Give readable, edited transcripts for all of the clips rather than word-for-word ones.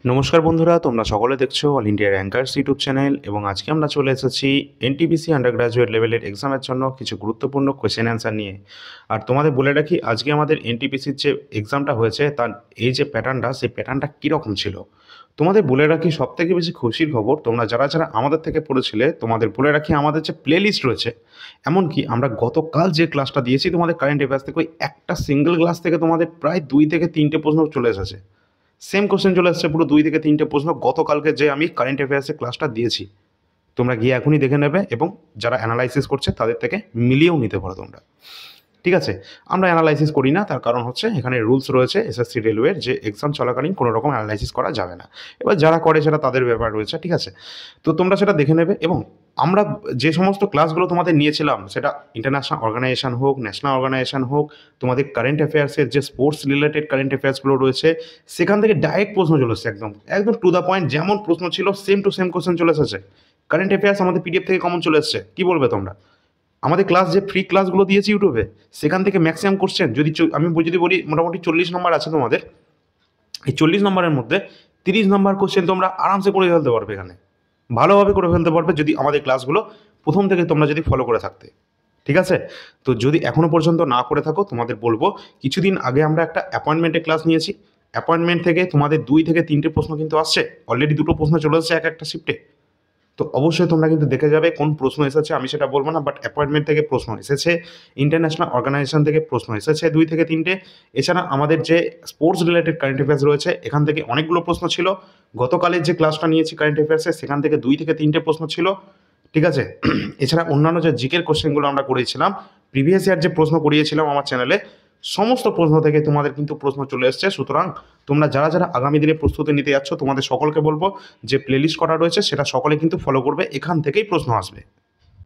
নমস্কার বন্ধুরা, তোমরা সকলে দেখছো all India rankers YouTube channel এবং আজকে আমরা চলে এসেছি এনটিপিসি আন্ডার গ্রাজুয়েট লেভেলের এক্সামের জন্য কিছু গুরুত্বপূর্ণ কোয়েশ্চেন অ্যান্সার নিয়ে। আর তোমাদের বলে রাখি, আজকে আমাদের এনটিপিসির যে এক্সামটা হয়েছে তার এই যে প্যাটার্নটা, সেই প্যাটার্নটা কীরকম ছিল। তোমাদের বলে রাখি, সবথেকে বেশি খুশির খবর, তোমরা যারা যারা আমাদের থেকে পড়েছিলে তোমাদের বলে রাখি, আমাদের যে প্লে লিস্ট রয়েছে, এমনকি আমরা গতকাল যে ক্লাসটা দিয়েছি তোমাদের কারেন্ট অ্যাফেয়ার্স থেকে, ওই একটা সিঙ্গেল ক্লাস থেকে তোমাদের প্রায় 2 থেকে 3টে প্রশ্ন চলে এসেছে। সেম কোশ্চেন চলে আসছে, পুরো 2 থেকে 3টে প্রশ্ন গতকালকে যে আমি কারেন্ট অ্যাফেয়ার্সের ক্লাসটা দিয়েছি। তোমরা গিয়ে এখনই দেখে নেবে এবং যারা অ্যানালাইসিস করছে তাদের থেকে মিলিয়েও নিতে পারো তোমরা। ঠিক আছে, আমরা অ্যানালাইসিস করি না, তার কারণ হচ্ছে এখানে রুলস রয়েছে এসএসসি রেলওয়ের, যে এক্সাম চলাকালীন কোনো রকম অ্যানালাইসিস করা যাবে না। এবার যারা করে সেটা তাদের ব্যাপার রয়েছে, ঠিক আছে। তো তোমরা সেটা দেখে নেবে। এবং আমরা যে সমস্ত ক্লাসগুলো তোমাদের নিয়েছিলাম, সেটা ইন্টারন্যাশনাল অর্গানাইজেশন হোক, ন্যাশনাল অর্গানাইজেশন হোক, তোমাদের কারেন্ট অ্যাফেয়ার্সের যে স্পোর্টস রিলেটেড কারেন্ট অ্যাফেয়ার্সগুলো রয়েছে, সেখান থেকে ডাইরেক্ট প্রশ্ন চলে এসেছে, একদম একদম টু দ্য পয়েন্ট। যেমন প্রশ্ন ছিল সেম টু সেম কোশ্চেন চলে এসেছে। কারেন্ট অ্যাফেয়ার্স আমাদের পিডিএফ থেকে কমন চলে এসেছে। কী বলবে তোমরা? আমাদের ক্লাস যে ফ্রি ক্লাসগুলো দিয়েছি ইউটিউবে, সেখান থেকে ম্যাক্সিমাম কোশ্চেন, আমি যদি বলি মোটামুটি 40 নম্বর আছে তোমাদের, এই 40 নম্বরের মধ্যে 30 নম্বর কোশ্চেন তোমরা আরামসে করে ফেলতে পারবে, এখানে ভালোভাবে করে ফেলতে পারবে যদি আমাদের ক্লাসগুলো প্রথম থেকে তোমরা যদি ফলো করে থাকতে। ঠিক আছে, তো যদি এখনও পর্যন্ত না করে থাকো, তোমাদের বলবো, কিছুদিন আগে আমরা একটা অ্যাপয়েন্টমেন্টের ক্লাস নিয়েছি। অ্যাপয়েন্টমেন্ট থেকে তোমাদের 2 থেকে 3টে প্রশ্ন কিন্তু আসছে, অলরেডি 2টো প্রশ্ন চলে এসেছে এক একটা শিফটে। তো অবশ্যই তোমরা কিন্তু দেখে যাবে কোন প্রশ্ন এসেছে, আমি সেটা বলবো না, বাট অ্যাপয়েন্টমেন্ট থেকে প্রশ্ন এসেছে, ইন্টারন্যাশনাল অর্গানাইজেশন থেকে প্রশ্ন এসেছে 2 থেকে 3টে। এছাড়া আমাদের যে স্পোর্টস রিলেটেড কারেন্ট অ্যাফেয়ার্স রয়েছে, এখান থেকে অনেকগুলো প্রশ্ন ছিল। গতকালের যে ক্লাসটা নিয়েছি কারেন্ট অ্যাফেয়ার্সে, সেখান থেকে 2 থেকে 3টে প্রশ্ন ছিল। ঠিক আছে, এছাড়া অন্যান্য যে জিকের কোশ্চেনগুলো আমরা করিয়েছিলাম, প্রিভিয়াস ইয়ার যে প্রশ্ন করিয়েছিলাম আমার চ্যানেলে, সমস্ত প্রশ্ন থেকে তোমাদের কিন্তু প্রশ্ন চলে এসছে। সুতরাং তোমরা যারা যারা আগামী দিনে প্রস্তুতি নিতে যাচ্ছ, তোমাদের সকলকে বলবো যে প্লেলিস্ট করা রয়েছে সেটা সকলে কিন্তু ফলো করবে, এখান থেকেই প্রশ্ন আসবে।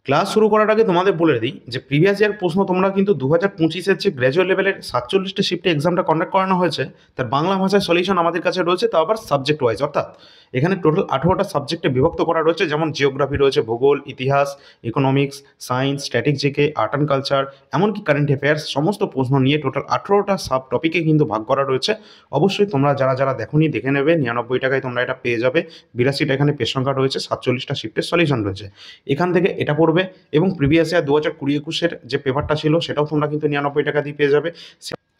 ক্লাস শুরু করার আগে তোমাদের বলে দিই যে প্রিভিয়াস ইয়ার প্রশ্ন তোমরা কিন্তু 2025-এর যে গ্র্যাজুয়েট লেভেলের 47টে শিফটে এক্সামটা কন্ডাক্ট করানো হয়েছে, তার বাংলা ভাষায় সলিউশন আমাদের কাছে রয়েছে, তাও আবার সাবজেক্ট ওয়াইজ। অর্থাৎ এখানে টোটাল 18টা সাবজেক্টে বিভক্ত করা রয়েছে, যেমন জিওগ্রাফি রয়েছে, ভূগোল, ইতিহাস, economics, science, static GK, art and culture, এমনকি কারেন্ট অ্যাফেয়ার্স, সমস্ত প্রশ্ন নিয়ে টোটাল 18টা সাব টপিকে কিন্তু ভাগ করা রয়েছে। অবশ্যই তোমরা যারা যারা দেখোনি দেখে নেবে, 99 টাকায় তোমরা এটা পেয়ে যাবে। 82টা এখানে পেজ সংখ্যা রয়েছে, 47টা শিফটের সলিউশন রয়েছে, এখান থেকে এটা পড়বে। এবং প্রিভিয়াস ইয়ার 2020-21-এর যে পেপারটা ছিল, সেটাও তোমরা কিন্তু 99 টাকা দিয়ে পেয়ে যাবে।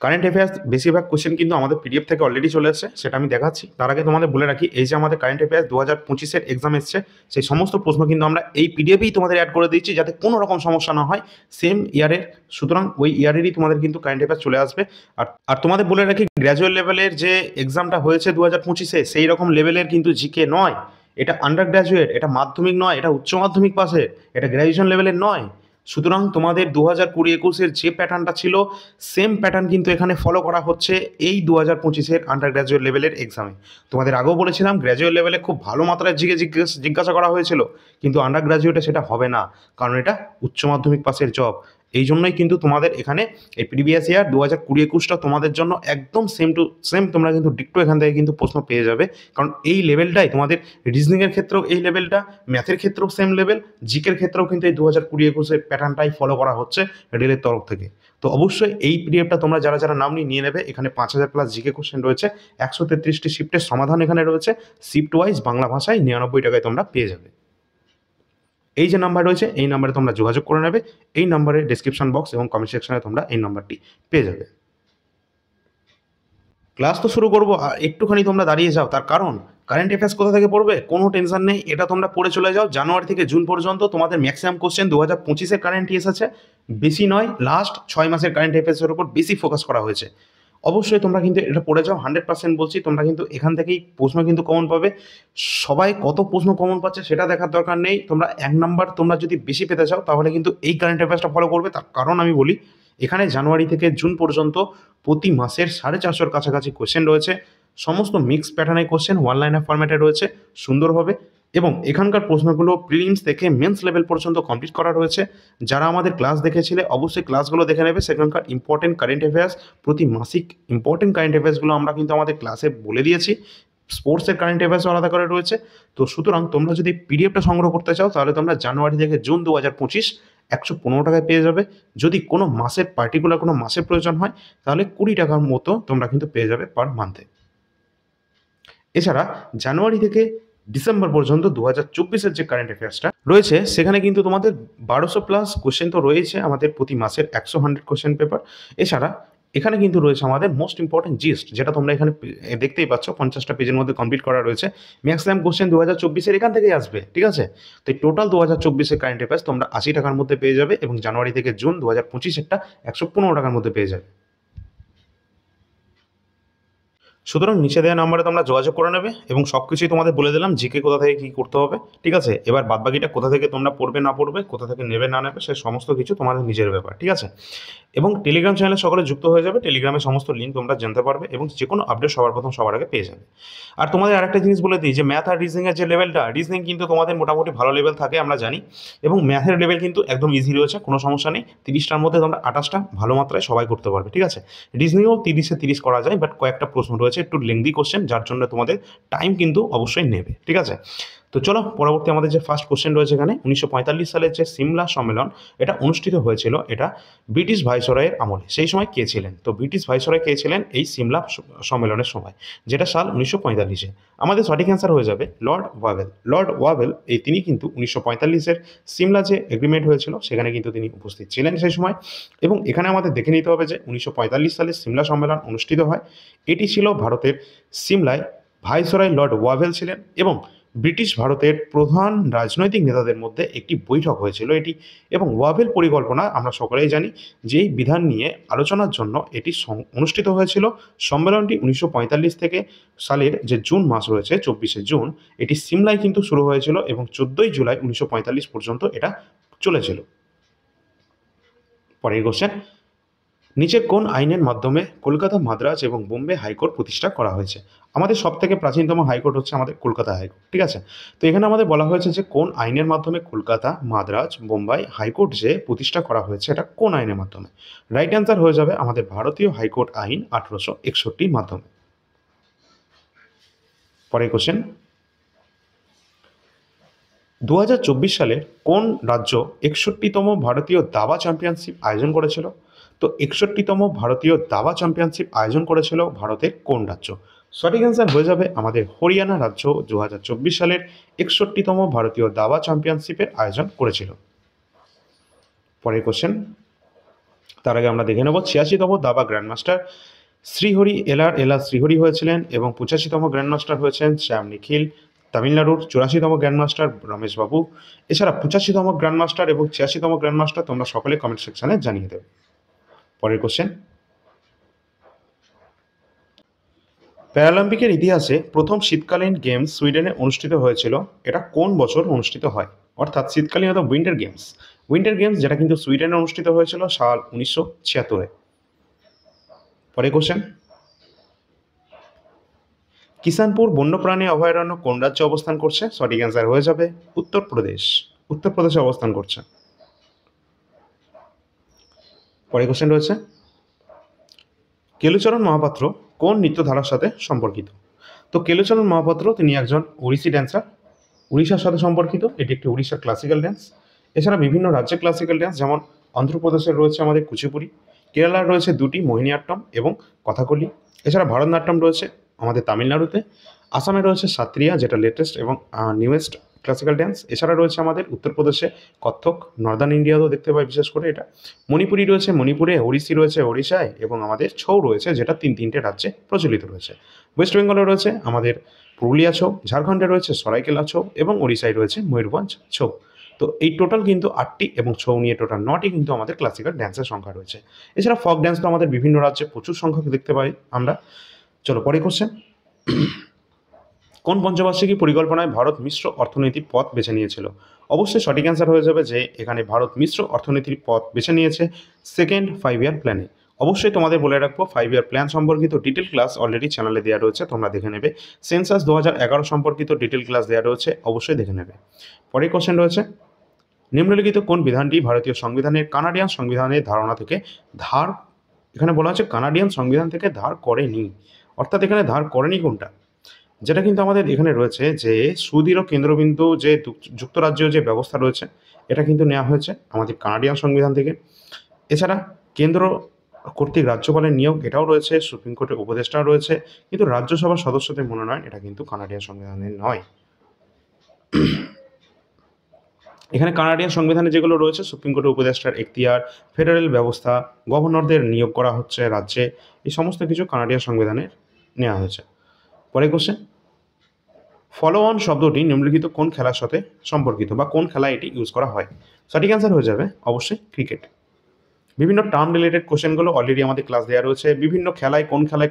কারেন্ট অ্যাফেয়ার্স বেশিরভাগ কোশ্চেন কিন্তু আমাদের পিডিএফ থেকে অলরেডি চলে এসেছে, সেটা আমি দেখাচ্ছি। তার আগে তোমাদের বলে রাখি, এই যে আমাদের কারেন্ট অ্যাফেয়ার্স 2025-এর এক্সাম এসছে, সেই সমস্ত প্রশ্ন কিন্তু আমরা এই পিডিএফেই তোমাদের অ্যাড করে দিচ্ছি, যাতে কোনো রকম সমস্যা না হয় সেম ইয়ারের। সুতরাং ওই ইয়ারেরই তোমাদের কিন্তু কারেন্ট অ্যাফেয়ার্স চলে আসবে। আর তোমাদের বলে রাখি, গ্র্যাজুয়েট লেভেলের যে এক্সামটা হয়েছে 2025-এ, সেই রকম লেভেলের কিন্তু জিকে নয়। এটা আন্ডার গ্র্যাজুয়েট, এটা মাধ্যমিক নয়, এটা উচ্চ মাধ্যমিক পাসের, এটা গ্র্যাজুয়েশন লেভেলের নয়। সুতরাং তোমাদের 2020-21-এর যে প্যাটার্নটা ছিল, সেম প্যাটার্ন কিন্তু এখানে ফলো করা হচ্ছে এই 2025-এর আন্ডার গ্র্যাজুয়েট লেভেলের এক্সামে। তোমাদের আগেও বলেছিলাম, গ্র্যাজুয়েট লেভেলে খুব ভালো মাত্রায় জিজ্ঞাসা করা হয়েছিল, কিন্তু আন্ডার গ্র্যাজুয়েটে সেটা হবে না, কারণ এটা উচ্চ মাধ্যমিক পাসের জব। এই জন্যই কিন্তু তোমাদের এখানে এই প্রিভিয়াস ইয়ার 2020-21টা তোমাদের জন্য একদম সেম টু সেম, তোমরা কিন্তু ডিক্টো এখান থেকে কিন্তু প্রশ্ন পেয়ে যাবে। কারণ এই লেভেলটাই তোমাদের রিজনিংয়ের ক্ষেত্রেও এই লেভেলটা, ম্যাথের ক্ষেত্রেও সেম লেভেল, জিকের ক্ষেত্রেও কিন্তু এই 2020-21-এর প্যাটার্নটাই ফলো করা হচ্ছে রেলের তরফ থেকে। তো অবশ্যই এই পিডিএফটা তোমরা যারা যারা নাম নিয়ে নেবে। এখানে 5000 প্লাস জিকে কোশ্চেন রয়েছে, 133টি শিফটের সমাধান এখানে রয়েছে, শিফট ওয়াইজ বাংলা ভাষায় 99 টাকায় তোমরা পেয়ে যাবে। এই যে নাম্বার রয়েছে, এই নাম্বারে তোমরা যোগাযোগ করে নেবে। এই নাম্বারে ডেসক্রিপশন বক্স এবং কমেন্ট সেকশনে তোমরা এই নাম্বারটি পেয়ে যাবে। ক্লাস তো শুরু করবো, আর একটুখানি তোমরা দাঁড়িয়ে যাও, তার কারণ কারেন্ট অ্যাফেয়ার্স কোথা থেকে পড়বে কোনো টেনশন নেই, এটা তোমরা পড়ে চলে যাও। জানুয়ারি থেকে জুন পর্যন্ত তোমাদের ম্যাক্সিমাম কোশ্চেন 2025-এর কারেন্টই এসেছে, বেশি নয়। লাস্ট 6 মাসের কারেন্ট অ্যাফেয়ার্সের উপর বেশি ফোকাস করা হয়েছে। অবশ্যই তোমরা কিন্তু এটা পড়ে যাও, 100% বলছি। তোমরা কিন্তু এখান থেকেই প্রশ্ন কিন্তু কমন পাবে। সবাই কত প্রশ্ন কমন পাচ্ছে সেটা দেখার দরকার নেই, তোমরা 1 নাম্বার তোমরা যদি বেশি পেতে চাও, তাহলে কিন্তু এই কারেন্ট অ্যাফেয়ার্সটা ফলো করবে। তার কারণ আমি বলি, এখানে জানুয়ারি থেকে জুন পর্যন্ত প্রতি মাসের 450-র কাছাকাছি কোশ্চেন রয়েছে। সমস্ত মিক্স প্যাটার্নের কোশ্চেন ওয়ান লাইনার ফরম্যাটে রয়েছে সুন্দরভাবে। এবং এখানকার প্রশ্নগুলো প্রিলিমস থেকে মেন্স লেভেল পর্যন্ত কমপ্লিট করা রয়েছে। যারা আমাদের ক্লাস দেখেছিলে, অবশ্যই ক্লাসগুলো দেখে নেবে। সেখানকার ইম্পর্টেন্ট কারেন্ট অ্যাফেয়ার্স, প্রতি মাসিক ইম্পর্টেন্ট কারেন্ট অ্যাফেয়ার্সগুলো আমরা কিন্তু আমাদের ক্লাসে বলে দিয়েছি। স্পোর্টসের কারেন্ট অ্যাফেয়ার্সও আলাদা করে রয়েছে। তো সুতরাং তোমরা যদি পিডিএফটা সংগ্রহ করতে চাও, তাহলে তোমরা জানুয়ারি থেকে জুন 2025 115 টাকায় পেয়ে যাবে। যদি কোনো মাসের পার্টিকুলার কোনো মাসের প্রয়োজন হয়, তাহলে 20 টাকার মতো তোমরা কিন্তু পেয়ে যাবে পার মান্থে। এছাড়া জানুয়ারি থেকে ডিসেম্বর পর্যন্ত 2024-এর যে কারেন্ট অ্যাফেয়ার্সটা রয়েছে সেখানে কিন্তু তোমাদের 1200+ কোশ্চেন তো রয়েছে আমাদের প্রতি মাসের 100 কোশ্চেন পেপার। এছাড়া এখানে কিন্তু রয়েছে আমাদের মোস্ট ইম্পর্টেন্ট জিস্ট, যেটা তোমরা এখানে দেখতেই পাচ্ছ 50টা পেজের মধ্যে কমপ্লিট করা রয়েছে। ম্যাক্সিমাম কোশ্চেন 2024-এর এখান থেকেই আসবে, ঠিক আছে? তো এই টোটাল 2024-এর কারেন্ট অ্যাফেয়ার্স তোমরা 80 টাকার মধ্যে পেয়ে যাবে এবং জানুয়ারি থেকে জুন 2025-এরটা 115 টাকার মধ্যে পেয়ে যাবে। সুতরাং নিচে দেওয়া নাম্বারে তোমরা যোগাযোগ করে নেবে এবং সব কিছুই তোমাদের বলে দিলাম, জিকে কোথা থেকে কী করতে হবে, ঠিক আছে? এবার বাদবাকিটা কোথা থেকে তোমরা পড়বে না পড়বে, কোথা থেকে নেবে না নেবে, সে সমস্ত কিছু তোমাদের নিজের ব্যাপার, ঠিক আছে? এবং টেলিগ্রাম চ্যানেলে সকলে যুক্ত হয়ে যাবে, টেলিগ্রামে সমস্ত লিঙ্ক তোমরা জানতে পারবে এবং যে কোনো আপডেট সবার প্রথম সবার আগে পেয়ে যাবে। আর তোমাদের আরেকটা জিনিস বলে দিই যে ম্যাথ আর রিজনিংয়ের যে লেভেলটা, রিজনিং কিন্তু তোমাদের মোটামুটি ভালো লেভেল থাকে আমরা জানি, এবং ম্যাথের লেভেল কিন্তু একদম ইজি রয়েছে, কোনো সমস্যা নেই। 30টার মধ্যে তোমরা 28টা ভালো মাত্রায় সবাই করতে পারবে, ঠিক আছে? রিজনিংও 30-এ 30 করা যায়, বাট কয়েকটা প্রশ্ন রয়েছে একটু লেংদি কোশ্চেন, যার জন্য তোমাদের টাইম কিন্তু অবশ্যই নেবে, ঠিক আছে? তো চলো পরবর্তী আমাদের যে ফার্স্ট কোশ্চেন রয়েছে এখানে, 1945 সালের যে সিমলা সম্মেলন এটা অনুষ্ঠিত হয়েছিল, এটা ব্রিটিশ ভাইসরয়ের আমলে। সেই সময় কে ছিলেন? তো ব্রিটিশ ভাইসরয় কে ছিলেন এই সিমলা সম্মেলনের সময়, যেটা সাল 1945-এ? আমাদের সঠিক অ্যান্সার হয়ে যাবে লর্ড ওয়াভেল। লর্ড ওয়াভেল তিনি কিন্তু 1945-এর সিমলা যে এগ্রিমেন্ট হয়েছিল সেখানে কিন্তু তিনি উপস্থিত ছিলেন সেই সময়। এবং এখানে আমাদের দেখে নিতে হবে যে 1945 সালে সিমলা সম্মেলন অনুষ্ঠিত হয়, এটি ছিল ভারতের সিমলায়, ভাইসরয় লর্ড ওয়াভেল ছিলেন এবং ব্রিটিশ ভারতের প্রধান রাজনৈতিক নেতাদের মধ্যে একটি বৈঠক হয়েছিল এটি। এবং ওয়াভেল পরিকল্পনা আমরা সকলেই জানি যে এই বিধান নিয়ে আলোচনার জন্য এটি অনুষ্ঠিত হয়েছিল। সম্মেলনটি 1945 থেকে সালের যে জুন মাস রয়েছে 24শে জুন, এটি সিমলায় কিন্তু শুরু হয়েছিল এবং 14ই জুলাই 1945 পর্যন্ত এটা চলেছিল। পরের কোশ্চেন, নিচে কোন আইনের মাধ্যমে কলকাতা, মাদ্রাজ এবং বোম্বে হাইকোর্ট প্রতিষ্ঠা করা হয়েছে? আমাদের সব থেকে প্রাচীনতম হাইকোর্ট হচ্ছে আমাদের কলকাতা হাইকোর্ট, ঠিক আছে? তো এখানে আমাদের বলা হয়েছে যে কোন আইনের মাধ্যমে কলকাতা, মাদ্রাজ, বোম্বাই হাইকোর্ট যে প্রতিষ্ঠা করা হয়েছে এটা কোন আইনের মাধ্যমে? রাইট অ্যান্সার হয়ে যাবে আমাদের ভারতীয় হাইকোর্ট আইন 1861-র মাধ্যমে। পরের কোশ্চেন, 2024 সালের কোন রাজ্য 61তম ভারতীয় দাবা চ্যাম্পিয়নশিপ আয়োজন করেছিল? তো 61তম ভারতীয় দাবা চ্যাম্পিয়নশিপ আয়োজন করেছিল ভারতের কোন রাজ্য? সঠিক অ্যান্সার হয়ে যাবে আমাদের হরিয়ানা রাজ্য 2024 সালের 61তম ভারতীয় দাবা চ্যাম্পিয়নশিপের আয়োজন করেছিল। পরের কোশ্চেন, তার আগে আমরা দেখে নেব 86তম দাবা গ্র্যান্ডমাস্টার শ্রীহরি এলা শ্রীহরি হয়েছিলেন এবং 85তম গ্র্যান্ডমাস্টার হয়েছেন শ্যাম নিখিল তামিলনাড়ুর। 84তম গ্র্যান্ডমাস্টার রমেশ বাবু। এছাড়া 85তম গ্র্যান্ডমাস্টার এবং 86তম গ্র্যান্ডমাস্টার তোমরা সকলে কমেন্ট সেকশনে জানিয়ে দেবে। পরের কোশ্চেন, প্যারালিম্পিকের ইতিহাসে প্রথম শীতকালীন গেমস সুইডেনে অনুষ্ঠিত হয়েছিল, এটা কোন বছর অনুষ্ঠিত হয়? অর্থাৎ শীতকালীন অর্থাৎ উইন্টার গেমস যেটা কিন্তু সুইডেনে অনুষ্ঠিত হয়েছিল সাল 1976-এ। পরের কোশ্চেন, কিষানপুর বন্যপ্রাণী অভয়ারণ্য কোন রাজ্যে অবস্থান করছে? সঠিক অ্যান্সার হয়ে যাবে উত্তরপ্রদেশে অবস্থান করছে। পরের কোশ্চেন রয়েছে, কেলুচরণ মহাপাত্র কোন নৃত্যধারার সাথে সম্পর্কিত? তো কেলুচরণ মহাপাত্র তিনি একজন ওড়িশি ড্যান্সার, উড়িষ্যার সাথে সম্পর্কিত, এটি একটি উড়িষ্যার ক্লাসিক্যাল ড্যান্স। এছাড়া বিভিন্ন রাজ্যের ক্লাসিক্যাল ড্যান্স, যেমন অন্ধ্রপ্রদেশের রয়েছে আমাদের কুচিপুড়ি, কেরালার রয়েছে দুটি মোহিনীআট্টম এবং কথাকলি। এছাড়া ভারতনাট্যম রয়েছে আমাদের তামিলনাড়ুতে, আসামে রয়েছে সাত্রিয়া যেটা লেটেস্ট এবং নিউয়েস্ট ক্লাসিক্যাল ড্যান্স। এছাড়া রয়েছে আমাদের উত্তরপ্রদেশে কত্থক, নর্দার্ন ইন্ডিয়াতেও দেখতে পাই বিশেষ করে এটা। মণিপুরি রয়েছে মণিপুরে, ওড়িশি রয়েছে ওড়িশায় এবং আমাদের ছৌ রয়েছে যেটা তিনটে রাজ্যে প্রচলিত রয়েছে। ওয়েস্ট বেঙ্গলে রয়েছে আমাদের পুরুলিয়া ছৌ, ঝাড়খণ্ডে রয়েছে সরাইকেলা ছৌ এবং ওড়িশায় রয়েছে ময়ূরভঞ্জ ছৌ। তো এই টোটাল কিন্তু 8টি এবং ছৌ নিয়ে টোটাল 9টি কিন্তু আমাদের ক্লাসিক্যাল ড্যান্সের সংখ্যা রয়েছে। এছাড়া ফক ড্যান্স তো আমাদের বিভিন্ন রাজ্যে প্রচুর সংখ্যক দেখতে পাই আমরা। চলো পরে কোশ্চেন, কোন পঞ্চবার্ষিকী পরিকল্পনায় ভারত মিশ্র অর্থনীতির পথ বেছে নিয়েছিল? অবশ্যই সঠিক অ্যান্সার হয়ে যাবে যে এখানে ভারত মিশ্র অর্থনীতির পথ বেছে নিয়েছে সেকেন্ড 5 ইয়ার প্ল্যানে। অবশ্যই তোমাদের বলে রাখবো 5 ইয়ার প্ল্যান সম্পর্কিত ডিটেল ক্লাস অলরেডি চ্যানেলে দেওয়া রয়েছে, তোমরা দেখে নেবে। সেন্সাস 2011 সম্পর্কিত ডিটেল ক্লাস দেওয়া রয়েছে, অবশ্যই দেখে নেবে। পরের কোশ্চেন রয়েছে, নিম্নলিখিত কোন বিধানটি ভারতীয় সংবিধানের কানাডিয়ান সংবিধানের ধারণা থেকে ধার, এখানে বলা হচ্ছে কানাডিয়ান সংবিধান থেকে ধার করেনি, অর্থাৎ এখানে ধার করেনি কোনটা? যেটা কিন্তু আমাদের এখানে রয়েছে যে সুদৃঢ় কেন্দ্রবিন্দু যে যুক্তরাজ্য যে ব্যবস্থা রয়েছে এটা কিন্তু নেওয়া হয়েছে আমাদের কানাডিয়ান সংবিধান থেকে। এছাড়া কেন্দ্র কর্তৃক রাজ্যপালের নিয়োগ এটাও রয়েছে, সুপ্রিম কোর্টের উপদেষ্টাও রয়েছে, কিন্তু রাজ্যসভার সদস্যদের মনোনয়ন এটা কিন্তু কানাডিয়ান সংবিধানে নয়। এখানে কানাডিয়ান সংবিধানে যেগুলো রয়েছে, সুপ্রিম কোর্টের উপদেষ্টার এখতিয়ার, ফেডারেল ব্যবস্থা, গভর্নরদের নিয়োগ করা হচ্ছে রাজ্যে, এই সমস্ত কিছু কানাডিয়ান সংবিধানের নেওয়া হয়েছে। পরে কোশ্চেন, ফলো অন শব্দটি নিম্নলিখিত কোন খেলার সাথে সম্পর্কিত বা কোন খেলায় এটি ইউজ করা হয়? সঠিক অ্যান্সার হয়ে যাবে অবশ্যই ক্রিকেট। বিভিন্ন টার্ম রিলেটেড কোশ্চেনগুলো অলরেডি আমাদের ক্লাস দেওয়া রয়েছে। বিভিন্ন খেলায়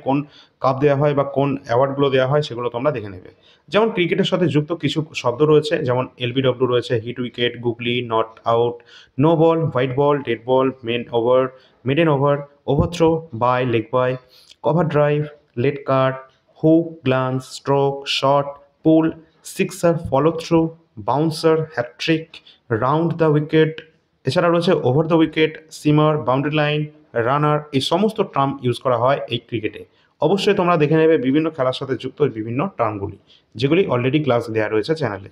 কোন কাপ দেওয়া হয় বা কোন অ্যাওয়ার্ডগুলো দেওয়া হয় সেগুলো তোমরা দেখে নেবে। যেমন ক্রিকেটের সাথে যুক্ত কিছু শব্দ রয়েছে, যেমন এলবিডব্লিউ রয়েছে, hit wicket, googly, not out, no ball, white ball, dead ball, maiden over, overthrow, bye, leg bye, cover drive, late cut, hook, glance, stroke, shot, pull, sixer, follow through, bouncer, hat trick, round the wicket. এছাড়া রয়েছে over the wicket, seamer, boundary line, runner, এই সমস্ত term use করা হয় এই ক্রিকেটে। অবশ্যই তোমরা দেখে নেবে বিভিন্ন খেলার সাথে যুক্ত বিভিন্ন টার্মগুলি, যেগুলি অলরেডি ক্লাস দেওয়া রয়েছে চ্যানেলে।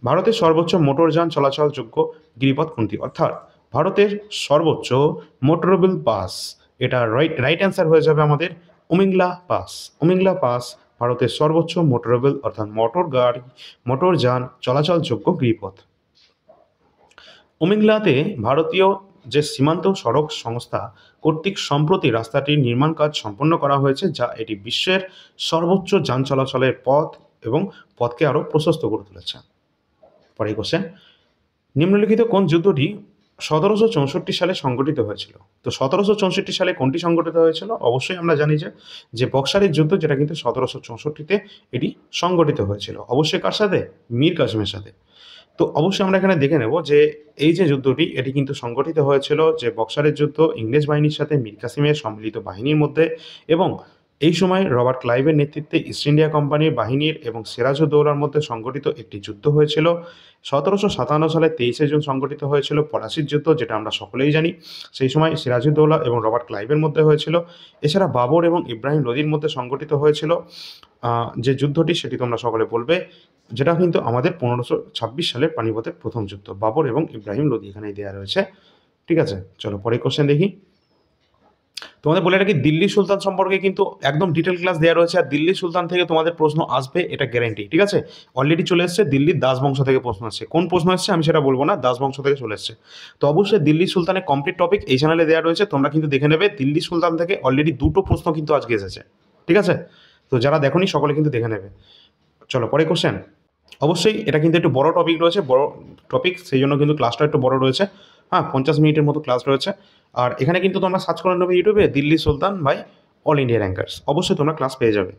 ভারতের সর্বোচ্চ মোটরযান চলাচলযোগ্য গিরিপথ কোনটি? অর্থাৎ ভারতের সর্বোচ্চ মোটরেবল পাস, এটা রাইট অ্যান্সার হয়ে যাবে আমাদের উমিংলা পাস। উমিংলা পাস ভারতের সর্বোচ্চ মোটরেবল অর্থাৎ মোটরযান চলাচলযোগ্য গিরিপথ। উমিংলাতে ভারতীয় যে সীমান্ত সড়ক সংস্থা কর্তৃক সম্প্রতি রাস্তাটির নির্মাণ কাজ সম্পন্ন করা হয়েছে, যা এটি বিশ্বের সর্বোচ্চ যান চলাচলের পথ এবং পথকে আরও প্রশস্ত করে তুলেছে। পরে কোশ্চেন, নিম্নলিখিত কোন যুদ্ধটি 1764 সালে সংগঠিত হয়েছিল? তো 1764 সালে কোনটি সংগঠিত হয়েছিল? অবশ্যই আমরা জানি যে বক্সারের যুদ্ধ, যেটা কিন্তু 1764-তে এটি সংগঠিত হয়েছিল। অবশ্যই কার সাথে? মীর কাসিমের সাথে। তো অবশ্যই আমরা এখানে দেখে নেব যে এই যে যুদ্ধটি এটি কিন্তু সংগঠিত হয়েছিল, যে বক্সারের যুদ্ধ ইংরেজ বাহিনীর সাথে মীর কাসিমের সম্মিলিত বাহিনীর মধ্যে, এবং এই সময় রবার্ট ক্লাইভের নেতৃত্বে ইস্ট ইন্ডিয়া কোম্পানির বাহিনীর এবং সিরাজউদ্দৌলার মধ্যে সংগঠিত একটি যুদ্ধ হয়েছিল। 1757 সালে 23শে জুন সংগঠিত হয়েছিল পলাশির যুদ্ধ, যেটা আমরা সকলেই জানি। সেই সময় সিরাজউদ্দৌলা এবং রবার্ট ক্লাইভের মধ্যে হয়েছিল। এছাড়া বাবর এবং ইব্রাহিম লোদির মধ্যে সংগঠিত হয়েছিল যে যুদ্ধটি, সেটি তোমরা সকলে বলবে, যেটা কিন্তু আমাদের 1526 সালের পানিপথের প্রথম যুদ্ধ, বাবর এবং ইব্রাহিম লোদি এখানেই দেওয়া রয়েছে। ঠিক আছে, চলো পরে কোশ্চেন দেখি। তোমাদের বলে রাখি, দিল্লি সুলতান সম্পর্কে কিন্তু একদম ডিটেল ক্লাস দেওয়া রয়েছে, আর দিল্লি সুলতান থেকে তোমাদের প্রশ্ন আসবে এটা গ্যারেন্টি। ঠিক আছে, অলরেডি চলে এসছে দিল্লির দাস বংশ থেকে প্রশ্ন আসছে। কোন প্রশ্ন আসছে আমি সেটা বলবো না, দাস বংশ থেকে চলে এসছে। তো অবশ্যই দিল্লি সুলতানের কমপ্লিট টপিক এই চ্যানেলে দেওয়া রয়েছে, তোমরা কিন্তু দেখে নেবে। দিল্লি সুলতান থেকে অলরেডি 2টো প্রশ্ন কিন্তু আজকে এসেছে। ঠিক আছে, তো যারা দেখোনি সকলে কিন্তু দেখে নেবে। চলো পরে কোশ্চেন। অবশ্যই এটা কিন্তু একটু বড় টপিক রয়েছে, বড় টপিক, সেই জন্য কিন্তু ক্লাসটা একটু বড় রয়েছে। হ্যাঁ, 50 মিনিটের মতো ক্লাস রয়েছে। আর এখানে কিন্তু তোমরা সার্চ করে নেবে ইউটিউবে দিল্লি সুলতান বাই অল ইন্ডিয়া র্যাঙ্কার্স, অবশ্যই তোমরা ক্লাস পেয়ে যাবে।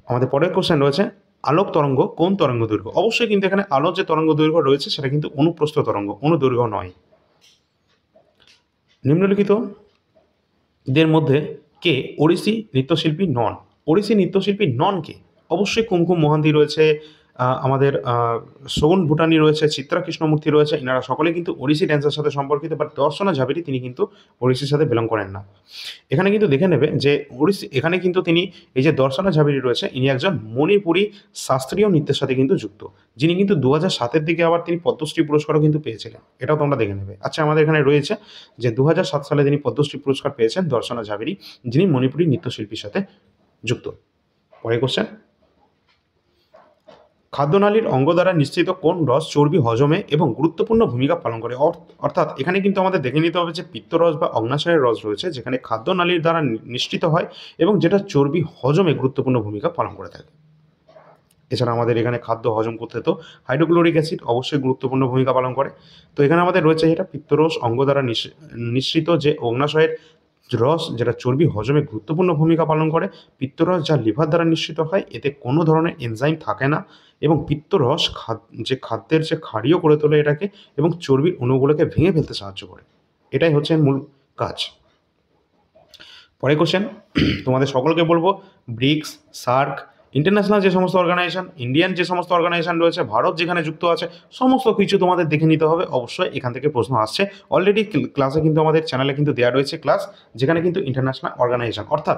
আমাদের পরের কোশ্চেন রয়েছে, আলোক তরঙ্গ কোন তরঙ্গ দৈর্ঘ্য? অবশ্যই কিন্তু এখানে আলোর যে তরঙ্গ দৈর্ঘ্য রয়েছে সেটা কিন্তু অনুপ্রস্থ তরঙ্গ, অনুদৈর্ঘ্য নয়। নিম্নলিখিতদের মধ্যে কে ওড়িশি নৃত্যশিল্পী নন? ওড়িশি নৃত্যশিল্পী নন কে? অবশ্যই কুমকুম মোহান্তি রয়েছে, আমাদের শোভন ভুটানি রয়েছে, চিত্রা কৃষ্ণমূর্তি রয়েছে, এনারা সকলে কিন্তু ওড়িশি ড্যান্সের সাথে সম্পর্কিত, বাট দর্শনা ঝাবেরি তিনি কিন্তু ওড়িশির সাথে বিলং করেন না। এখানে কিন্তু দেখে নেবে যে এখানে কিন্তু তিনি, এই যে দর্শনা ঝাবেরি রয়েছে, ইনি একজন মণিপুরী শাস্ত্রীয় নৃত্যের সাথে কিন্তু যুক্ত, যিনি কিন্তু 2007-এর দিকে আবার তিনি পদ্মশ্রী পুরস্কারও কিন্তু পেয়েছিলেন, এটাও তোমরা দেখে নেবে। আচ্ছা, আমাদের এখানে রয়েছে যে 2007 সালে তিনি পদ্মশ্রী পুরস্কার পেয়েছেন দর্শনা ঝাবেরি, যিনি মণিপুরী নৃত্যশিল্পীর সাথে যুক্ত। পরে কোশ্চেন, খাদ্যনালীর অঙ্গ দ্বারা নিশ্চিত কোন রস চর্বি হজমে এবং গুরুত্বপূর্ণ ভূমিকা পালন করে? অর্থাৎ এখানে কিন্তু আমাদের দেখে নিতে হবে যে পিত্তরস বা অগ্নাশয়ের রস রয়েছে, যেখানে খাদ্যনালীর দ্বারা নিশ্চিত হয় এবং যেটা চর্বি হজমে গুরুত্বপূর্ণ ভূমিকা পালন করে থাকে। এছাড়া আমাদের এখানে খাদ্য হজম করতে তো হাইড্রোক্লোরিক অ্যাসিড অবশ্যই গুরুত্বপূর্ণ ভূমিকা পালন করে। তো এখানে আমাদের রয়েছে এটা পিত্তরস অঙ্গ দ্বারা নিঃসৃত যে অগ্নাশয়ের রস, যেটা চর্বি হজমে গুরুত্বপূর্ণ ভূমিকা পালন করে। পিত্তরস যা লিভার দ্বারা নিঃসৃত হয়, এতে কোনো ধরনের এনজাইম থাকে না, এবং পিত্তরস যে খাদ্যের যে ক্ষারীয় করে তোলে এটাকে, এবং চর্বির অণুগুলোকে ভেঙে ফেলতে সাহায্য করে। এটাই হচ্ছে মূল কাজ। পরে কোশ্চেন, তোমাদের সকলকে বলবো, ব্রিক্স, সার্ক, ইন্টারন্যাশনাল যে সমস্ত অর্গানাইজেশন, ইন্ডিয়ান যে সমস্ত অর্গানাইজেশন রয়েছে, ভারত যেখানে যুক্ত আছে, সমস্ত কিছু তোমাদের দেখে নিতে হবে। অবশ্যই এখান থেকে প্রশ্ন আসছে, অলরেডি ক্লাসে কিন্তু আমাদের চ্যানেলে কিন্তু দেওয়া রয়েছে ক্লাস, যেখানে কিন্তু ইন্টারন্যাশনাল অর্গানাইজেশন অর্থাৎ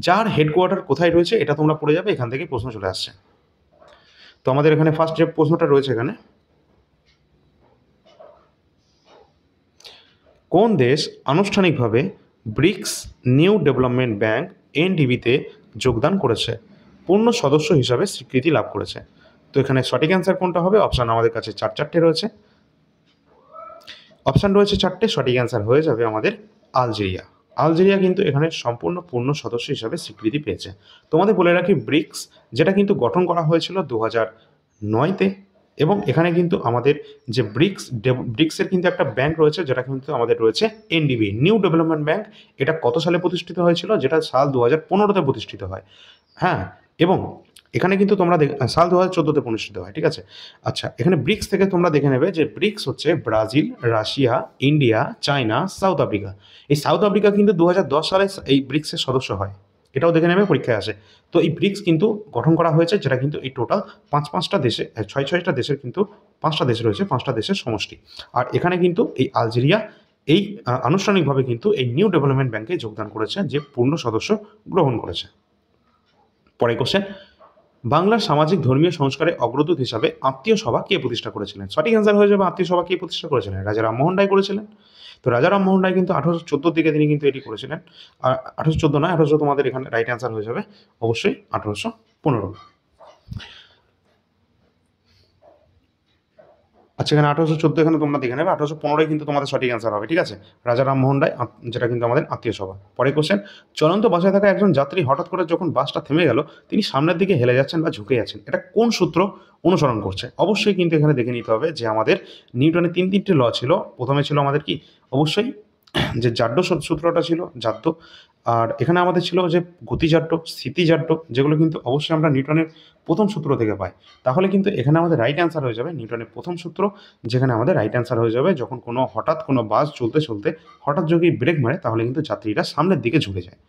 যার হেডকোয়ার্টার কোথায় রয়েছে এটা তোমরা পড়ে যাবে, এখান থেকে প্রশ্ন চলে আসছে। তো আমাদের এখানে ফার্স্ট যে প্রশ্নটা রয়েছে এখানে, কোন দেশ আনুষ্ঠানিকভাবে ব্রিক্স নিউ ডেভেলপমেন্ট ব্যাংক এনডিবিতে যোগদান করেছে, পূর্ণ সদস্য হিসাবে স্বীকৃতি লাভ করেছে। তো এখানে সঠিক অ্যান্সার কোনটা হবে? অপশান আমাদের কাছে চারটে রয়েছে, অপশান রয়েছে চারটে। সঠিক অ্যান্সার হয়ে যাবে আমাদের আলজেরিয়া। আলজেরিয়া কিন্তু এখানে সম্পূর্ণ পূর্ণ সদস্য হিসাবে স্বীকৃতি পেয়েছে। তোমাদের বলে রাখি, ব্রিক্স যেটা কিন্তু গঠন করা হয়েছিল 2009-তে, এবং এখানে কিন্তু আমাদের যে ব্রিক্সের কিন্তু একটা ব্যাংক রয়েছে, যেটা কিন্তু আমাদের রয়েছে এনডিবি, নিউ ডেভেলপমেন্ট ব্যাংক। এটা কত সালে প্রতিষ্ঠিত হয়েছিল? যেটা সাল 2015-তে প্রতিষ্ঠিত হয়। হ্যাঁ, এবং এখানে কিন্তু তোমরা সাল 2014-তে অনুষ্ঠিত হয়, ঠিক আছে। আচ্ছা, এখানে ব্রিক্স থেকে তোমরা দেখে নেবে যে ব্রিক্স হচ্ছে Brazil, Russia, India, China, south Africa. এই সাউথ আফ্রিকা কিন্তু 2010 সালে এই ব্রিক্সের সদস্য হয়, এটাও দেখে নেবে, পরীক্ষায় আসে। তো এই ব্রিক্স কিন্তু গঠন করা হয়েছে, যেটা কিন্তু এই টোটাল পাঁচটা দেশে, ছয়টা দেশের কিন্তু 5টা দেশ রয়েছে, 5টা দেশের সমষ্টি। আর এখানে কিন্তু এই আলজেরিয়া এই আনুষ্ঠানিকভাবে কিন্তু এই নিউ ডেভেলপমেন্ট ব্যাংকে যোগদান করেছে, যে পূর্ণ সদস্য গ্রহণ করেছে। পরে কোশ্চেন, বাংলার সামাজিক ধর্মীয় সংস্কারে অগ্রদূত হিসাবে আত্মীয় সভা কে প্রতিষ্ঠা করেছিলেন? সঠিক অ্যান্সার হয়ে যাবে আত্মীয় সভা কে প্রতিষ্ঠা করেছিলেন? রাজা রামমোহন রায় করেছিলেন। তো রাজা রামমোহন রায় কিন্তু 1814 দিকে তিনি কিন্তু এটি করেছিলেন। আর 1814 নয়, 1800 তোমাদের এখানে রাইট অ্যান্সার হয়ে যাবে অবশ্যই 1815। আচ্ছা, এখানে 1814 এখানে তোমরা দেখে নেবে, 1815 কিন্তু তোমাদের সঠিক অ্যান্সার হবে, ঠিক আছে। রাজা রামমোহন রায়, যেটা কিন্তু আমাদের আত্মীয় সভা। পরে কোশ্চেন, চলন্ত বাসে থাকা একজন যাত্রী হঠাৎ করে যখন বাসটা থেমে গেল, তিনি সামনের দিকে হেলে যাচ্ছেন বা ঝুঁকে যাচ্ছেন, এটা কোন সূত্র অনুসরণ করছে? অবশ্যই কিন্তু এখানে দেখে নিতে হবে যে আমাদের নিউটনের তিনটে ল ছিল। প্রথমে ছিল আমাদের কি, অবশ্যই যে জাড্য সূত্রটা ছিল, জাড্য। আর এখানে আমাদের ছিল যে গতিজাড্য, স্থিতিজাড্য, যেগুলো কিন্তু অবশ্যই আমরা নিউটনের প্রথম সূত্র থেকে পাই। তাহলে কিন্তু এখানে আমাদের রাইট অ্যান্সার হয়ে যাবে নিউটনের প্রথম সূত্র, যেখানে আমাদের রাইট অ্যান্সার হয়ে যাবে যখন হঠাৎ কোনো বাস চলতে চলতে হঠাৎ যদি ব্রেক মারে, তাহলে কিন্তু যাত্রীরা সামনের দিকে ঝুঁকে যায়।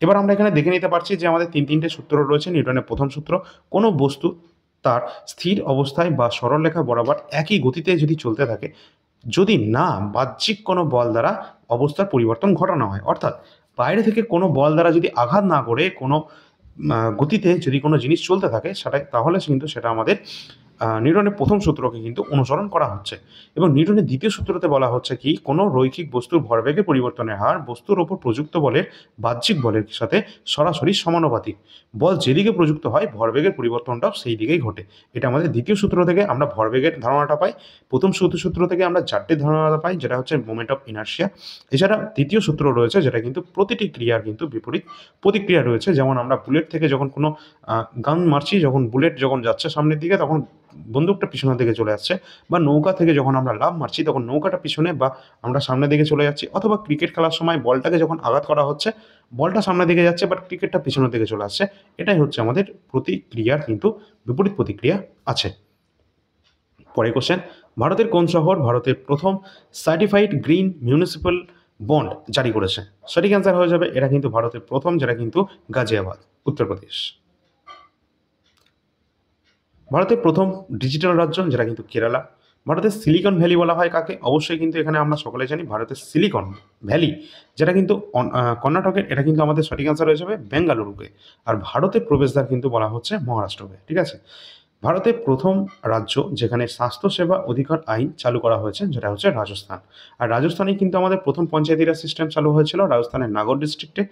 এবার আমরা এখানে দেখে নিতে পারছি যে আমাদের তিনটে সূত্র রয়েছে নিউটনের প্রথম সূত্র। কোনো বস্তু তার স্থির অবস্থায় বা সরলরেখা বরাবর একই গতিতে যদি চলতে থাকে, যদি না বাহ্যিক কোনো বল দ্বারা অবস্থার পরিবর্তন ঘটানো হয়, অর্থাৎ বাইরে থেকে কোনো বল দ্বারা যদি আঘাত না করে কোনো গতিতে যদি কোনো জিনিস চলতে থাকে, তাহলে কিন্তু সেটা আমাদের নিউটনের প্রথম সূত্রকে কিন্তু অনুসরণ করা হচ্ছে। এবং নিউটনের দ্বিতীয় সূত্রতে বলা হচ্ছে কি, কোনো রৈখিক বস্তুর ভরবেগের পরিবর্তনের হার বস্তুর ওপর প্রযুক্ত বলের বাহ্যিক বলের সাথে সরাসরি সমানুপাতিক। বল যেদিকে প্রযুক্ত হয়, ভরবেগের পরিবর্তনটাও সেই দিকেই ঘটে। এটা আমাদের দ্বিতীয় সূত্র থেকে আমরা ভরবেগের ধারণাটা পাই। প্রথম সূত্র থেকে আমরা চারটে ধারণাটা পাই, যেটা হচ্ছে মোমেন্ট অফ ইনার্শিয়া। এছাড়া দ্বিতীয় সূত্র রয়েছে, যেটা কিন্তু প্রতিটি ক্রিয়ার কিন্তু বিপরীত প্রতিক্রিয়া রয়েছে। যেমন আমরা বুলেট থেকে যখন কোনো গান মারছি, যখন বুলেট যখন যাচ্ছে সামনের দিকে, তখন বন্দুকটা পিছনের দিকে চলে আসছে, বা নৌকা থেকে যখন আমরা লাফ মারছি, তখন নৌকাটা পিছনে বা আমরা সামনের দিকে চলে যাচ্ছি, অথবা ক্রিকেট খেলার সময় বলটাকে যখন আঘাত করা হচ্ছে, বলটা সামনের দিকে যাচ্ছে বাট ক্রিকেটটা পিছনের দিকে চলে আসছে। এটাই হচ্ছে আমাদের প্রতিক্রিয়ার কিন্তু বিপরীত প্রতিক্রিয়া আছে। পরে কোশ্চেন, ভারতের কোন শহর ভারতের প্রথম সার্টিফাইড গ্রিন মিউনিসিপ্যাল বন্ড জারি করেছে? সঠিক অ্যান্সার হয়ে যাবে, এটা কিন্তু ভারতের প্রথম, যেটা কিন্তু গাজিয়াবাদ, উত্তরপ্রদেশ। ভারতের প্রথম ডিজিটাল রাজ্য, যেটা কিন্তু কেরালা। ভারতের সিলিকন ভ্যালি বলা হয় কাকে? অবশ্যই কিন্তু এখানে আমরা সকলে জানি ভারতের সিলিকন ভ্যালি, যেটা কিন্তু কর্ণাটকের, এটা কিন্তু আমাদের সঠিক অ্যান্সার হয়ে যাবে বেঙ্গালুরুকে। আর ভারতের প্রবেশদ্বার কিন্তু বলা হচ্ছে মহারাষ্ট্রকে, ঠিক আছে। ভারতের প্রথম রাজ্য যেখানে স্বাস্থ্যসেবা অধিকার আইন চালু করা হয়েছে, যেটা হচ্ছে রাজস্থান। আর রাজস্থানেই কিন্তু আমাদের প্রথম পঞ্চায়েতি রাজ সিস্টেম চালু হয়েছিল, রাজস্থানের নাগর ডিস্ট্রিক্টে।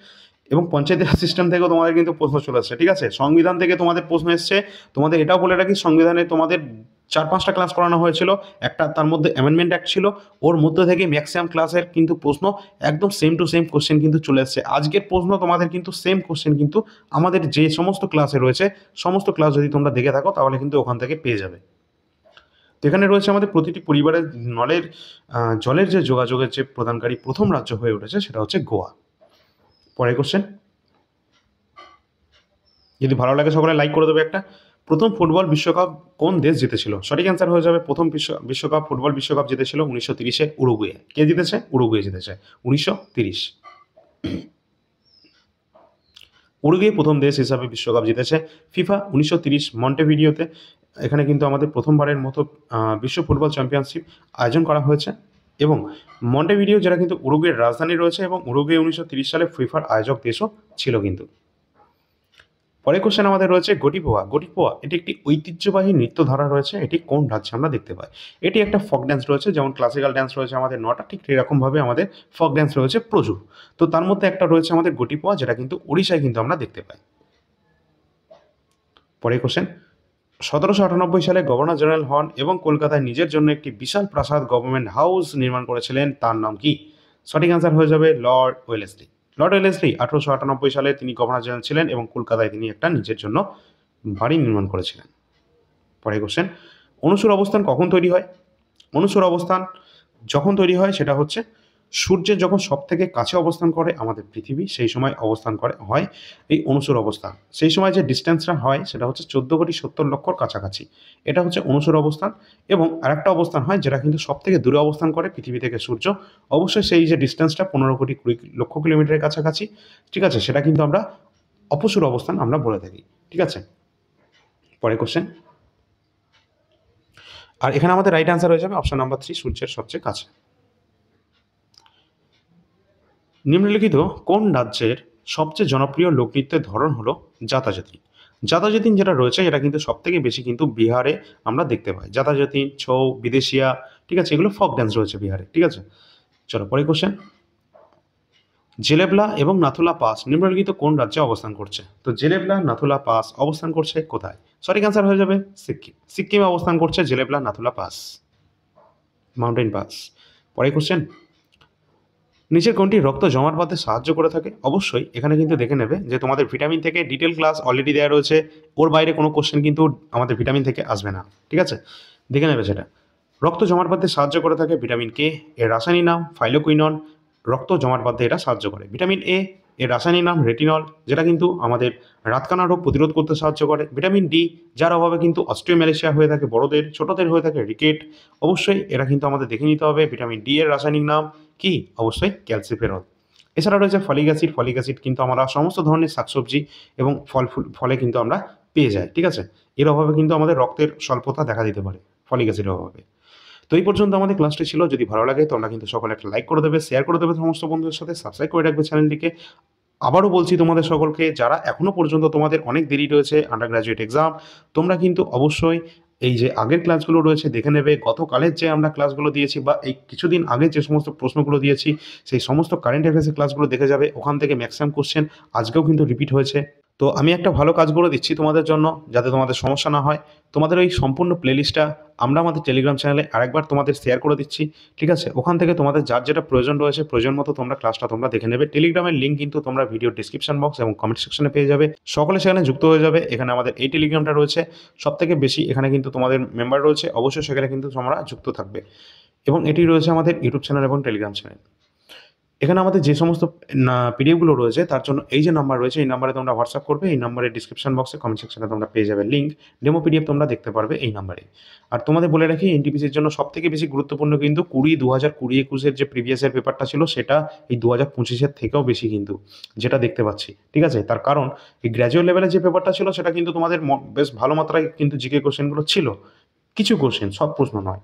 এবং পঞ্চায়েতি রাজ সিস্টেম থেকেও তোমাদের কিন্তু প্রশ্ন চলে আসছে, ঠিক আছে। সংবিধান থেকে তোমাদের প্রশ্ন এসছে। তোমাদের এটাও বলে রাখি, সংবিধানে তোমাদের 4-5টা ক্লাস করানো হয়েছিল, একটা তার মধ্যে অ্যামেন্ডমেন্ট অ্যাক্ট ছিল, ওর মধ্যে থেকে ম্যাক্সিমাম ক্লাসের কিন্তু প্রশ্ন একদম সেম টু সেম কোশ্চেন কিন্তু চলে এসছে। আজকের প্রশ্ন তোমাদের কিন্তু সেম কোশ্চেন কিন্তু আমাদের যে সমস্ত ক্লাসে রয়েছে, সমস্ত ক্লাস যদি তোমরা দেখে থাকো, তাহলে কিন্তু ওখান থেকে পেয়ে যাবে। তো এখানে রয়েছে আমাদের প্রতিটি পরিবারের জলের যে যোগাযোগের যে প্রদানকারী প্রথম রাজ্য হয়ে উঠেছে, সেটা হচ্ছে গোয়া। পরের কোশ্চেন, যদি ভালো লাগে সকলে লাইক করে দেবে একটা। প্রথম ফুটবল বিশ্বকাপ কোন দেশ জিতেছিল? সঠিক অ্যান্সার হয়ে যাবে, প্রথম বিশ্বকাপ ফুটবল বিশ্বকাপ জিতেছিল 1930-এ উরুগুয়ে। কে জিতেছে? উরুগুয়ে জিতেছে 1930। উরুগুয়ে প্রথম দেশ হিসাবে বিশ্বকাপ জিতেছে। ফিফা 1930 মন্টেভিডিওতে, এখানে কিন্তু আমাদের প্রথমবারের মতো বিশ্ব ফুটবল চ্যাম্পিয়নশিপ আয়োজন করা হয়েছে। এবং মন্টেভিডিও, যেটা কিন্তু উরুগুয়ের রাজধানী রয়েছে, এবং উরুগুয়ে 1930 সালে ফিফার আয়োজক দেশও ছিল কিন্তু। পরের কোশ্চেন আমাদের রয়েছে গটিপোয়া। গটিপোয়া এটি একটি ঐতিহ্যবাহী নৃত্যধারা রয়েছে, এটি কোন রাজ্যে আমরা দেখতে পাই? এটি একটা ফক ড্যান্স রয়েছে, যেমন ক্লাসিক্যাল ড্যান্স রয়েছে আমাদের 9টা, ঠিক এরকমভাবে আমাদের ফক ড্যান্স রয়েছে প্রচুর। তো তার মধ্যে একটা রয়েছে আমাদের গটিপোয়া, যেটা কিন্তু ওড়িশায় কিন্তু আমরা দেখতে পাই। পরের কোশ্চেন, 1798 সালে গভর্নর জেনারেল হন এবং কলকাতায় নিজের জন্য একটি বিশাল প্রাসাদ গভর্নমেন্ট হাউস নির্মাণ করেছিলেন, তার নাম কি? সঠিক অ্যান্সার হয়ে যাবে লর্ড ওয়েলেসলি। লর্ড ওয়েলেসলি 1898 সালে তিনি গভর্নর জেনারেল ছিলেন এবং কলকাতায় তিনি একটা নিজের জন্য বাড়ি নির্মাণ করেছিলেন। পরের কোশ্চেন, অনুসুর অবস্থান কখন তৈরি হয়? অনুসুর অবস্থান যখন তৈরি হয় সেটা হচ্ছে সূর্যের যখন সব থেকে কাছে অবস্থান করে আমাদের পৃথিবী, সেই সময় অবস্থান হয় এই অনুসুর অবস্থান। সেই সময় যে ডিস্টেন্সটা হয় সেটা হচ্ছে 14,70,00,000 কাছাকাছি। এটা হচ্ছে অনুসুর অবস্থান। এবং আরেকটা অবস্থান হয় যেটা কিন্তু সব থেকে দূরে অবস্থান করে পৃথিবী থেকে সূর্য, অবশ্যই সেই যে ডিস্টেন্সটা 15,20,00,000 কিলোমিটারের কাছাকাছি, ঠিক আছে, সেটা কিন্তু আমরা অপসুর অবস্থান আমরা বলে থাকি, ঠিক আছে। পরের কোশ্চেন, আর এখানে আমাদের রাইট অ্যান্সার হয়ে যাবে অপশন নাম্বার 3, সূর্যের সবচেয়ে কাছে। নিম্নলিখিত কোন রাজ্যের সবচেয়ে জনপ্রিয় লোকনৃত্যের ধরন হলো জাতাজাতি? জাতাজাতিন যেটা রয়েছে এটা কিন্তু সব থেকে বেশি কিন্তু বিহারে আমরা দেখতে পাই। জাতাজাতিন, ছৌ, বিদেশিয়া, ঠিক আছে, এগুলো ফক ড্যান্স রয়েছে বিহারে, ঠিক আছে। চলো পরে কোশ্চেন, জেলেবলা এবং নাথুলা পাস নিম্নলিখিত কোন রাজ্যে অবস্থান করছে? তো জেলেবলা, নাথুলা পাস অবস্থান করছে কোথায়? সঠিক অ্যান্সার হয়ে যাবে সিকিম। সিকিমে অবস্থান করছে জেলেবলা, নাথুলা পাস, মাউন্টেন পাস। পরে কোশ্চেন, নিচের কোনটি রক্ত জমাট বাঁধতে সাহায্য করে থাকে? অবশ্যই এখানে কিন্তু দেখে নেবে যে তোমাদের ভিটামিন থেকে ডিটেল ক্লাস অলরেডি দেওয়া রয়েছে, ওর বাইরে কোনো কোশ্চেন কিন্তু আমাদের ভিটামিন থেকে আসবে না, ঠিক আছে, দেখে নেবে সেটা। রক্ত জমাট বাঁধতে সাহায্য করে থাকে ভিটামিন কে, এর রাসায়নিক নাম ফাইলোকুইনন, রক্ত জমাট বাঁধতে এটা সাহায্য করে। ভিটামিন এ, এর রাসায়নিক নাম রেটিনল, যেটা কিন্তু আমাদের রাতকানা রোগ প্রতিরোধ করতে সাহায্য করে। ভিটামিন ডি, যার অভাবে কিন্তু অস্টিওম্যালেশিয়া হয়ে থাকে বড়দের, ছোটদের হয়ে থাকে রিকেট, অবশ্যই এরা কিন্তু আমাদের দেখে নিতে হবে। ভিটামিন ডি এর রাসায়নিক নাম কি? অবশ্যই ক্যালসিফেরল। এছাড়া রয়েছে ফলিক অ্যাসিড। ফলিক অ্যাসিড কিন্তু আমরা সমস্ত ধরনের শাকসবজি এবং ফলে কিন্তু আমরা পেয়ে যাই, ঠিক আছে। এর অভাবে কিন্তু আমাদের রক্তের স্বল্পতা দেখা দিতে পারে ফলিক অ্যাসিডের অভাবে। তো এই পর্যন্ত আমাদের ক্লাসটি ছিল। যদি ভালো লাগে তোমরা কিন্তু সকলে একটা লাইক করে দেবে, শেয়ার করে দেবে সমস্ত বন্ধুদের সাথে, সাবস্ক্রাইব করে রাখবে চ্যানেলটিকে। আবারও বলছি তোমাদের সকলকে, যারা এখনও পর্যন্ত তোমাদের অনেক দেরি রয়েছে আন্ডার গ্র্যাজুয়েট এক্সাম, তোমরা কিন্তু অবশ্যই এই যে আগের ক্লাসগুলো রয়েছে দেখে নেবে। গতকালের যে আমরা ক্লাসগুলো দিয়েছি বা এই কিছুদিন আগে যে সমস্ত প্রশ্নগুলো দিয়েছি, সেই সমস্ত কারেন্ট অ্যাফেয়ার্সের ক্লাসগুলো দেখে যাবে। ওখান থেকে ম্যাক্সিমাম কোশ্চেন আজকেও কিন্তু রিপিট হয়েছে। তো আমি একটা ভালো কাজ করে দিচ্ছি তোমাদের জন্য, যাতে তোমাদের সমস্যা না হয়। তোমাদের ওই সম্পূর্ণ প্লেলিস্টটা আমরা আমাদের টেলিগ্রাম চ্যানেলে আরেকবার তোমাদের শেয়ার করে দিচ্ছি, ঠিক আছে। ওখান থেকে তোমাদের যার যেটা প্রয়োজন রয়েছে, প্রয়োজন মতো তোমরা ক্লাসটা তোমরা দেখে নেবে। টেলিগ্রামের লিঙ্ক কিন্তু তোমরা ভিডিও ডিসক্রিপশন বক্স এবং কমেন্ট সেকশনে পেয়ে যাবে। সকলে সেখানে যুক্ত হয়ে যাবে। এখানে আমাদের এই টেলিগ্রামটা রয়েছে সব থেকে বেশি, এখানে কিন্তু তোমাদের মেম্বার রয়েছে, অবশ্যই সেখানে কিন্তু তোমরা যুক্ত থাকবে। এবং এটি রয়েছে আমাদের ইউটিউব চ্যানেল এবং টেলিগ্রাম চ্যানেল। এখানে আমাদের যে সমস্ত পিডিএফগুলো রয়েছে তার জন্য এই যে নাম্বার রয়েছে, এই নাম্বারে তোমরা হোয়াটসঅ্যাপ করবে। এই নাম্বারে ডিসক্রিপশন বক্সে কমেন্ট সেকশনে তোমরা পেয়ে যাবে লিঙ্ক, ডেমো পিডিএফ তোমরা দেখতে পারবে এই নাম্বারে। আর তোমাদের বলে রাখি, এনটিপিসির জন্য সব থেকে বেশি গুরুত্বপূর্ণ কিন্তু 2020-21 যে প্রিভিয়াসের পেপারটা ছিল, সেটা এই 2025 থেকেও বেশি কিন্তু, যেটা দেখতে পাচ্ছি, ঠিক আছে। তার কারণ এই গ্র্যাজুয়েট লেভেলের যে পেপারটা ছিল সেটা কিন্তু তোমাদের বেশ ভালো মাত্রায় কিন্তু জিকে কোশ্চেনগুলো ছিল, কিছু কোশ্চেন, সব প্রশ্ন নয়।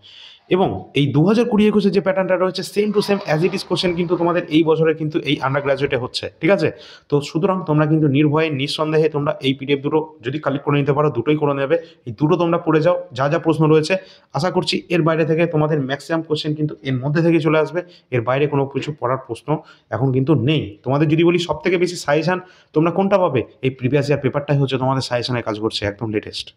এবং এই 2020-21 যে প্যাটার্নটা রয়েছে, same to same as it is question কিন্তু তোমাদের এই বছরে কিন্তু এই আন্ডার গ্র্যাজুয়েটে হচ্ছে, ঠিক আছে। তো সুতরাং তোমরা কিন্তু নির্ভয়ে নিঃসন্দেহে তোমরা এই পিডিএফ দুটো যদি কালেক্ট করে নিতে পারো, দুটোই করে নেবে। এই দুটো তোমরা পড়ে যাও, যা যা প্রশ্ন রয়েছে। আশা করছি এর বাইরে থেকে তোমাদের ম্যাক্সিমাম কোশ্চেন কিন্তু এর মধ্যে থেকে চলে আসবে। এর বাইরে কোনো কিছু পড়ার প্রশ্ন এখন কিন্তু নেই। তোমাদের যদি বলি সব থেকে বেশি সাজেশন তোমরা কোনটা পাবে, এই প্রিভিয়াস ইয়ার পেপারটাই হচ্ছে তোমাদের সাজেশনে কাজ করছে, একদম লেটেস্ট।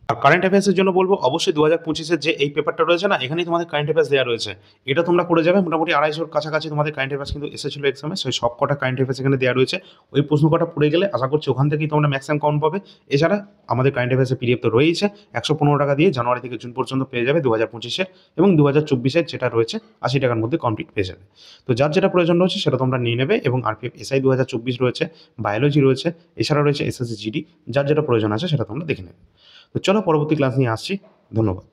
আর কারেন্ট অ্যাফেয়ার্সের জন্য বলবো, অবশ্যই 2025-এর যে এই পেপারটা রয়েছে না, এখানেই তোমাদের কারেন্ট অ্যাফেয়ার্স দেওয়া রয়েছে। এটা তোমরা করে যাবে। মোটামুটি 250-ওর কাছাকাছি তোমাদের কারেন্ট অ্যাফেয়ার্স কিন্তু এসেছিল এক্সামে, সেই সব কটা কারেন্ট অ্যাফেয়ার্স এখানে দেওয়া রয়েছে। ওই প্রশ্ন কটা পড়ে গেলে আশা করছি ওখান থেকেই তোমরা ম্যাক্সিমাম কাউন্ট পাবে। এছাড়া আমাদের কারেন্ট অ্যাফেয়ার্সের পিডিএফ তো রয়েছে, 115 টাকা দিয়ে জানুয়ারি থেকে জুন পর্যন্ত পেয়ে যাবে 2025-এর, এবং 2024-এর যেটা রয়েছে 80 টাকার মধ্যে কমপ্লিট পেয়ে যাবে। তো যার যেটা প্রয়োজন রয়েছে সেটা তোমরা নিয়ে নেবে। এবং আরপিএফ এসআই 2024 রয়েছে, বায়োলজি রয়েছে, এছাড়া রয়েছে এসএসসি জিডি, যার যেটা প্রয়োজন আছে সেটা তোমরা দেখে নেবে। তো চলো পরবর্তী ক্লাস নিয়ে আসছি। ধন্যবাদ।